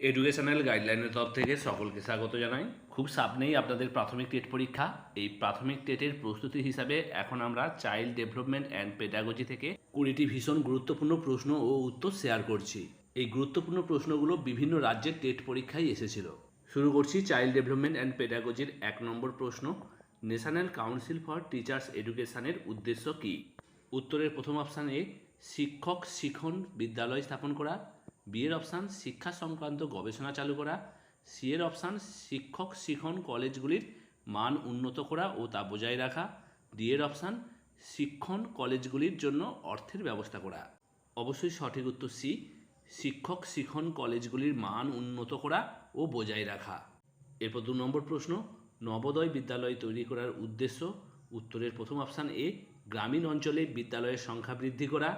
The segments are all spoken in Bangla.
এডুকেশনাল গাইডলাইনের তরফ থেকে সকলকে স্বাগত জানাই। খুব সামনেই আপনাদের প্রাথমিক টেট পরীক্ষা। এই প্রাথমিক টেটের প্রস্তুতি হিসাবে এখন আমরা চাইল্ড ডেভেলপমেন্ট অ্যান্ড পেডাগজি থেকে 20টি ভীষণ গুরুত্বপূর্ণ প্রশ্ন ও উত্তর শেয়ার করছি। এই গুরুত্বপূর্ণ প্রশ্নগুলো বিভিন্ন রাজ্যের টেট পরীক্ষায় এসেছিল। শুরু করছি চাইল্ড ডেভেলপমেন্ট অ্যান্ড পেডাগজির 1 নম্বর প্রশ্ন। ন্যাশনাল কাউন্সিল ফর টিচার্স এডুকেশনের উদ্দেশ্য কী? উত্তরের প্রথম অপশান এ, শিক্ষক শিখন বিদ্যালয় স্থাপন করা। বি এর অপশান, শিক্ষা সংক্রান্ত গবেষণা চালু করা। সি এর অপশান, শিক্ষক শিখন কলেজগুলির মান উন্নত করা ও তা বজায় রাখা। ডি এর অপশান, শিক্ষণ কলেজগুলির জন্য অর্থের ব্যবস্থা করা। অবশ্যই সঠিক উত্তর সি, শিক্ষক শিখন কলেজগুলির মান উন্নত করা ও বজায় রাখা। এরপর 2 নম্বর প্রশ্ন, নবোদয় বিদ্যালয় তৈরি করার উদ্দেশ্য। উত্তরের প্রথম অপশান এ, গ্রামীণ অঞ্চলে বিদ্যালয়ের সংখ্যা বৃদ্ধি করা।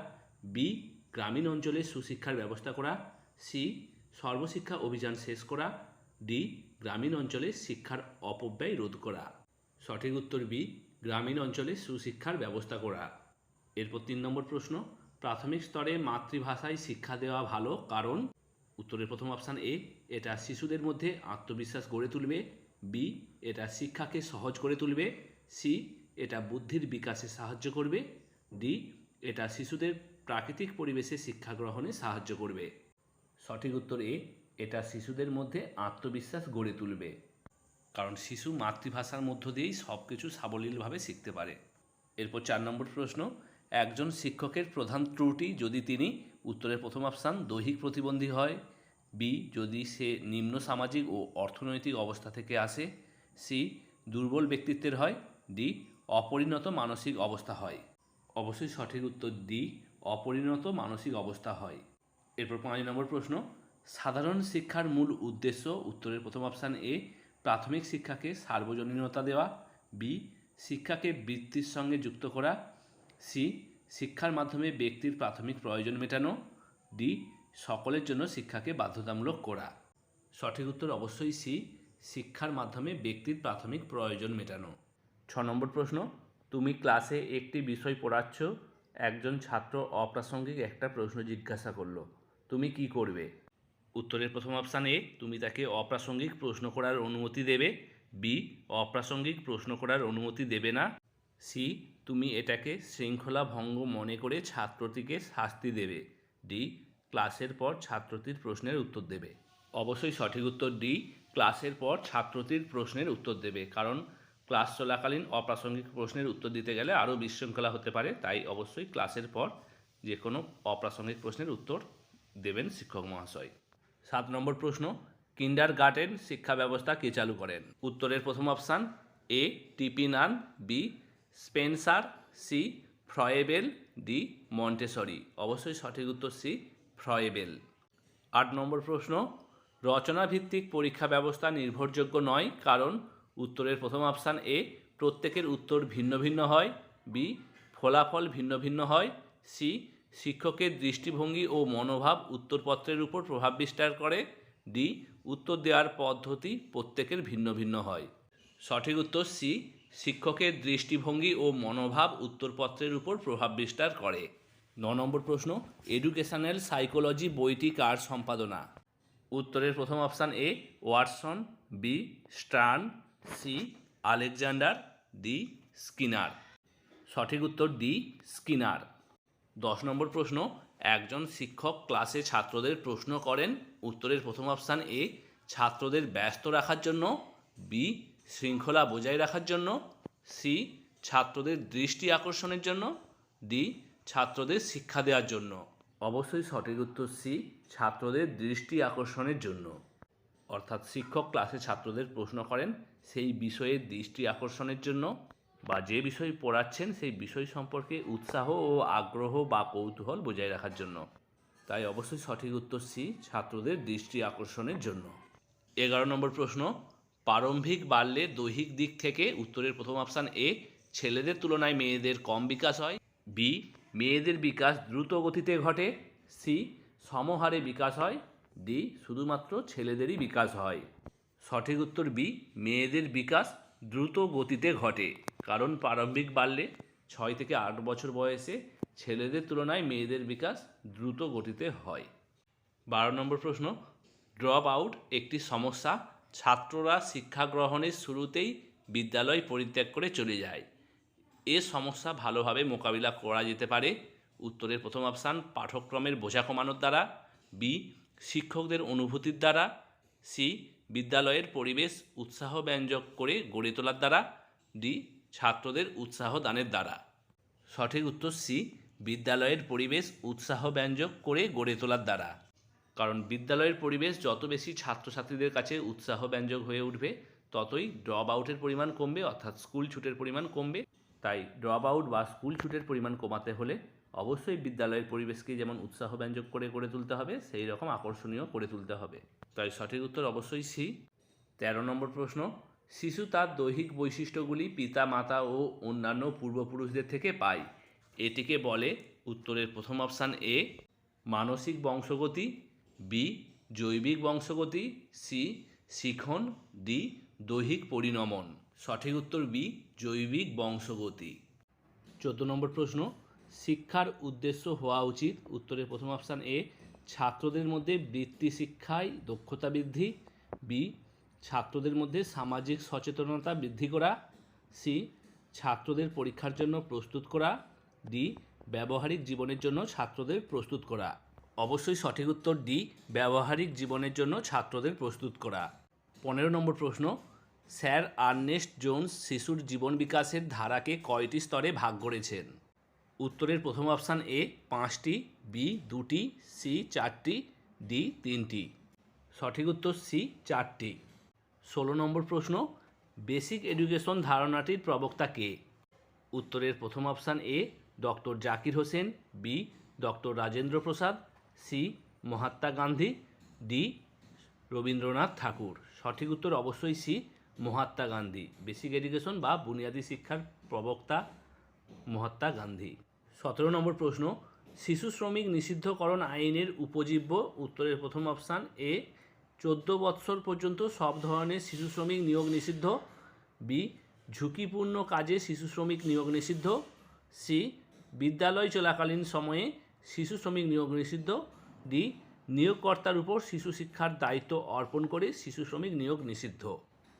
বি, গ্রামীণ অঞ্চলে সুশিক্ষার ব্যবস্থা করা। সি, সর্বশিক্ষা অভিযান শেষ করা। ডি, গ্রামীণ অঞ্চলে শিক্ষার অপব্যয় রোধ করা। সঠিক উত্তর বি, গ্রামীণ অঞ্চলে সুশিক্ষার ব্যবস্থা করা। এরপর 3 নম্বর প্রশ্ন, প্রাথমিক স্তরে মাতৃভাষায় শিক্ষা দেওয়া ভালো কারণ। উত্তরের প্রথম অপশান এ, এটা শিশুদের মধ্যে আত্মবিশ্বাস গড়ে তুলবে। বি, এটা শিক্ষাকে সহজ করে তুলবে। সি, এটা বুদ্ধির বিকাশে সাহায্য করবে। ডি, এটা শিশুদের প্রাকৃতিক পরিবেশে শিক্ষা গ্রহণে সাহায্য করবে। সঠিক উত্তর এ, এটা শিশুদের মধ্যে আত্মবিশ্বাস গড়ে তুলবে, কারণ শিশু মাতৃভাষার মধ্য দিয়েই সব কিছু সাবলীলভাবে শিখতে পারে। এরপর 4 নম্বর প্রশ্ন, একজন শিক্ষকের প্রধান ত্রুটি যদি তিনি। উত্তরের প্রথম অপশান, দৈহিক প্রতিবন্ধী হয়। বি, যদি সে নিম্ন সামাজিক ও অর্থনৈতিক অবস্থা থেকে আসে। সি, দুর্বল ব্যক্তিত্বের হয়। ডি, অপরিণত মানসিক অবস্থা হয়। অবশ্যই সঠিক উত্তর ডি, অপরিণত মানসিক অবস্থা হয়। এরপর 5 নম্বর প্রশ্ন, সাধারণ শিক্ষার মূল উদ্দেশ্য। উত্তরের প্রথম অপশান এ, প্রাথমিক শিক্ষাকে সার্বজনীনতা দেওয়া। বি, শিক্ষাকে বৃত্তির সঙ্গে যুক্ত করা। সি, শিক্ষার মাধ্যমে ব্যক্তির প্রাথমিক প্রয়োজন মেটানো। ডি, সকলের জন্য শিক্ষাকে বাধ্যতামূলক করা। সঠিক উত্তর অবশ্যই সি, শিক্ষার মাধ্যমে ব্যক্তির প্রাথমিক প্রয়োজন মেটানো। 6 নম্বর প্রশ্ন, তুমি ক্লাসে একটি বিষয় পড়াচ্ছ, একজন ছাত্র অপ্রাসঙ্গিক একটা প্রশ্ন জিজ্ঞাসা করলো, তুমি কি করবে? উত্তরের প্রথম অপশান এ, তুমি তাকে অপ্রাসঙ্গিক প্রশ্ন করার অনুমতি দেবে। বি, অপ্রাসঙ্গিক প্রশ্ন করার অনুমতি দেবে না। সি, তুমি এটাকে শৃঙ্খলা ভঙ্গ মনে করে ছাত্রটিকে শাস্তি দেবে। ডি, ক্লাসের পর ছাত্রটির প্রশ্নের উত্তর দেবে। অবশ্যই সঠিক উত্তর ডি, ক্লাসের পর ছাত্রটির প্রশ্নের উত্তর দেবে, কারণ ক্লাস চলাকালীন অপ্রাসঙ্গিক প্রশ্নের উত্তর দিতে গেলে আরও বিশৃঙ্খলা হতে পারে। তাই অবশ্যই ক্লাসের পর যে কোনো অপ্রাসঙ্গিক প্রশ্নের উত্তর দেবেন শিক্ষক মহাশয়। 7 নম্বর প্রশ্ন, কিন্ডারগার্টেন শিক্ষা ব্যবস্থা কে চালু করেন? উত্তরের প্রথম option A, TP Nunn. B, Spencer. C, Froebel. D, Montessori. অবশ্যই সঠিক উত্তর সি, ফ্রয়েবেল। 8 নম্বর প্রশ্ন, রচনাভিত্তিক পরীক্ষা ব্যবস্থা নির্ভরযোগ্য নয় কারণ। উত্তরের প্রথম অপশান এ, প্রত্যেকের উত্তর ভিন্ন ভিন্ন হয়। বি, ফলাফল ভিন্ন ভিন্ন হয়। সি, শিক্ষকের দৃষ্টিভঙ্গি ও মনোভাব উত্তরপত্রের উপর প্রভাব বিস্তার করে। ডি, উত্তর দেওয়ার পদ্ধতি প্রত্যেকের ভিন্ন ভিন্ন হয়। সঠিক উত্তর সি, শিক্ষকের দৃষ্টিভঙ্গি ও মনোভাব উত্তরপত্রের উপর প্রভাব বিস্তার করে। 9 নম্বর প্রশ্ন, এডুকেশনাল সাইকোলজি বইটি কার সম্পাদনা? উত্তরের প্রথম option A, Watson. B, Stern. C, Alexander. D, Skinner. সঠিক উত্তর ডি, স্কিনার। 10 নম্বর প্রশ্ন, একজন শিক্ষক ক্লাসে ছাত্রদের প্রশ্ন করেন। উত্তরের প্রথম অপশান এ, ছাত্রদের ব্যস্ত রাখার জন্য। বি, শৃঙ্খলা বজায় রাখার জন্য। সি, ছাত্রদের দৃষ্টি আকর্ষণের জন্য। ডি, ছাত্রদের শিক্ষা দেওয়ার জন্য। অবশ্যই সঠিক উত্তর সি, ছাত্রদের দৃষ্টি আকর্ষণের জন্য। অর্থাৎ শিক্ষক ক্লাসে ছাত্রদের প্রশ্ন করেন সেই বিষয়ের দৃষ্টি আকর্ষণের জন্য, বা যে বিষয় পড়াচ্ছেন সেই বিষয় সম্পর্কে উৎসাহ ও আগ্রহ বা কৌতূহল বজায় রাখার জন্য। তাই অবশ্যই সঠিক উত্তর সি, ছাত্রদের দৃষ্টি আকর্ষণের জন্য। 11 নম্বর প্রশ্ন, প্রারম্ভিক বাল্যে দৈহিক দিক থেকে। উত্তরের প্রথম অপশান এ, ছেলেদের তুলনায় মেয়েদের কম বিকাশ হয়। বি, মেয়েদের বিকাশ দ্রুত গতিতে ঘটে। সি, সমহারে বিকাশ হয়। ডি, শুধুমাত্র ছেলেদেরই বিকাশ হয়। সঠিক উত্তর বি, মেয়েদের বিকাশ দ্রুত গতিতে ঘটে, কারণ প্রারম্ভিক বাল্যে 6 থেকে 8 বছর বয়সে ছেলেদের তুলনায় মেয়েদের বিকাশ দ্রুত গতিতে হয়। 12 নম্বর প্রশ্ন, ড্রপ আউট একটি সমস্যা, ছাত্ররা শিক্ষা গ্রহণের শুরুতেই বিদ্যালয় পরিত্যাগ করে চলে যায়। এ সমস্যা ভালোভাবে মোকাবিলা করা যেতে পারে। উত্তরের প্রথম অপশান পাঠ্যক্রমের বোঝা কমানোর দ্বারা, বি শিক্ষকদের অনুভূতির দ্বারা, সি বিদ্যালয়ের পরিবেশ উৎসাহব্যঞ্জক করে গড়ে তোলার দ্বারা, ডি ছাত্রদের উৎসাহ দানের দ্বারা। সঠিক উত্তর সি বিদ্যালয়ের পরিবেশ উৎসাহব্যঞ্জক করে গড়ে তোলার দ্বারা। কারণ বিদ্যালয়ের পরিবেশ যত বেশি ছাত্রছাত্রীদের কাছে উৎসাহব্যঞ্জক হয়ে উঠবে, ততই ড্রপ আউটের পরিমাণ কমবে, অর্থাৎ স্কুল ছুটের পরিমাণ কমবে। তাই ড্রপ আউট বা স্কুল ছুটের পরিমাণ কমাতে হলে অবশ্যই বিদ্যালয়ের পরিবেশকে যেমন উৎসাহব্যঞ্জক করে গড়ে তুলতে হবে, সেই রকম আকর্ষণীয় করে তুলতে হবে। তাই সঠিক উত্তর অবশ্যই সি। 13 নম্বর প্রশ্ন, শিশু তার দৈহিক বৈশিষ্ট্যগুলি পিতা মাতা ও অন্যান্য পূর্বপুরুষদের থেকে পায়, এটিকে বলে? উত্তরের প্রথম অপশান এ মানসিক বংশগতি, বি জৈবিক বংশগতি, সি শিখন, ডি দৈহিক পরিণমন। সঠিক উত্তর বি জৈবিক বংশগতি। 14 নম্বর প্রশ্ন, শিক্ষার উদ্দেশ্য হওয়া উচিত? উত্তরের প্রথম অপশান এ ছাত্রদের মধ্যে বৃত্তি শিক্ষায় দক্ষতা বৃদ্ধি, বি ছাত্রদের মধ্যে সামাজিক সচেতনতা বৃদ্ধি করা, সি ছাত্রদের পরীক্ষার জন্য প্রস্তুত করা, ডি ব্যবহারিক জীবনের জন্য ছাত্রদের প্রস্তুত করা। অবশ্যই সঠিক উত্তর ডি ব্যবহারিক জীবনের জন্য ছাত্রদের প্রস্তুত করা। 15 নম্বর প্রশ্ন, স্যার আর্নেস্ট জোন্স শিশুর জীবন বিকাশের ধারাকে কয়টি স্তরে ভাগ করেছেন? উত্তরের প্রথম অপশান এ 5টি, বি 2টি, সি 4টি, ডি 3টি। সঠিক উত্তর সি 4টি। 16 নম্বর প্রশ্ন, বেসিক এডুকেশন ধারণাটির প্রবক্তা কে? উত্তরের প্রথম option A doctor Zakir Husain, B doctor Rajendra Prasad, C Mahatma Gandhi, D Rabindranath Tagore. সঠিক উত্তর অবশ্যই C Mahatma Gandhi. Basic education বা বুনিয়াদী শিক্ষার প্রবক্তা মহাত্মা গান্ধী। 17 নম্বর প্রশ্ন, শিশু শ্রমিক নিষিদ্ধকরণ আইনের উপজীব্য? উত্তরের প্রথম অপশান এ 14 বৎসর পর্যন্ত সব ধরনের শিশু শ্রমিক নিয়োগ নিষিদ্ধ, বি ঝুঁকিপূর্ণ কাজে শিশু শ্রমিক নিয়োগ নিষিদ্ধ, সি বিদ্যালয় চলাকালীন সময়ে শিশু শ্রমিক নিয়োগ নিষিদ্ধ, ডি নিয়োগকর্তার উপর শিশু শিক্ষার দায়িত্ব অর্পণ করে শিশু শ্রমিক নিয়োগ নিষিদ্ধ।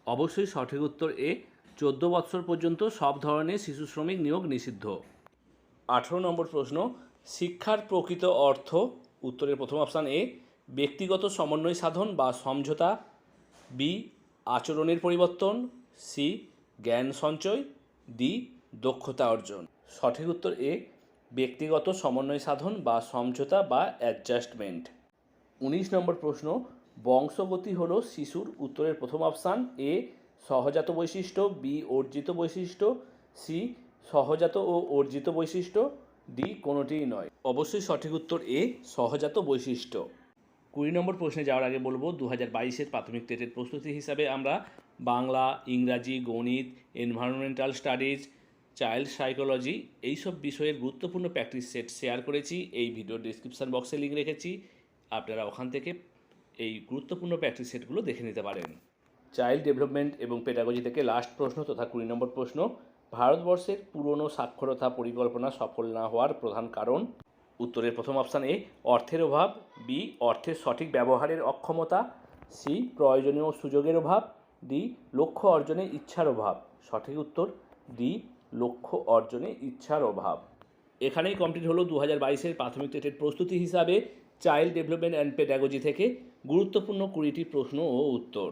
অবশ্যই সঠিক উত্তর এ 14 বৎসর পর্যন্ত সব ধরনের শিশু শ্রমিক নিয়োগ নিষিদ্ধ। 18 নম্বর প্রশ্ন, শিক্ষার প্রকৃত অর্থ? উত্তরের প্রথম অপশান এ ব্যক্তিগত সমন্বয় সাধন বা সমঝোতা, বি আচরণের পরিবর্তন, সি জ্ঞান সঞ্চয়, ডি দক্ষতা অর্জন। সঠিক উত্তর এ ব্যক্তিগত সমন্বয় সাধন বা সমঝোতা বা অ্যাডজাস্টমেন্ট। 19 নম্বর প্রশ্ন, বংশগতি হলো শিশুর? উত্তরের প্রথম অপশান এ সহজাত বৈশিষ্ট্য, বি অর্জিত বৈশিষ্ট্য, সি সহজাত ও অর্জিত বৈশিষ্ট্য, ডি কোনোটিই নয়। অবশ্যই সঠিক উত্তর এ সহজাত বৈশিষ্ট্য। 20 নম্বর প্রশ্নে যাওয়ার আগে বলবো 2022-এর প্রাথমিক টেটের প্রস্তুতি হিসাবে আমরা বাংলা, ইংরাজি, গণিত, এনভায়রনমেন্টাল স্টাডিজ, চাইল্ড সাইকোলজি এইসব বিষয়ের গুরুত্বপূর্ণ প্র্যাকটিস সেট শেয়ার করেছি। এই ভিডিওর ডিসক্রিপশান বক্সে লিঙ্ক রেখেছি, আপনারা ওখান থেকে এই গুরুত্বপূর্ণ প্র্যাকটিস সেটগুলো দেখে নিতে পারেন। চাইল্ড ডেভেলপমেন্ট এবং পেডাগজি থেকে লাস্ট প্রশ্ন তথা 20 নম্বর প্রশ্ন, ভারতবর্ষের পুরনো সাক্ষরতা পরিকল্পনা সফল না হওয়ার প্রধান কারণ? উত্তরের প্রথম অপশান এ অর্থের অভাব, বি অর্থের সঠিক ব্যবহারের অক্ষমতা, সি প্রয়োজনীয় সুযোগের অভাব, ডি লক্ষ্য অর্জনে ইচ্ছার অভাব। সঠিক উত্তর ডি লক্ষ্য অর্জনে ইচ্ছার অভাব। এখানেই কমপ্লিট হলো 2022-এর প্রাথমিক টেটের প্রস্তুতি হিসাবে চাইল্ড ডেভেলপমেন্ট অ্যান্ড পেডাগজি থেকে গুরুত্বপূর্ণ 20টি প্রশ্ন ও উত্তর।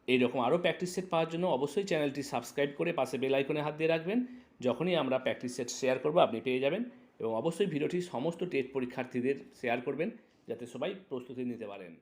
এইরকম আরও প্র্যাকটিস সেট পাওয়ার জন্য অবশ্যই চ্যানেলটি সাবস্ক্রাইব করে পাশে বেল আইকনে হাত দিয়ে রাখবেন। যখনই আমরা প্র্যাকটিস সেট শেয়ার করব আপনি পেয়ে যাবেন, এবং অবশ্যই ভিডিওটি সমস্ত টেট পরীক্ষার্থীদের শেয়ার করবেন যাতে সবাই প্রস্তুতি নিতে পারেন।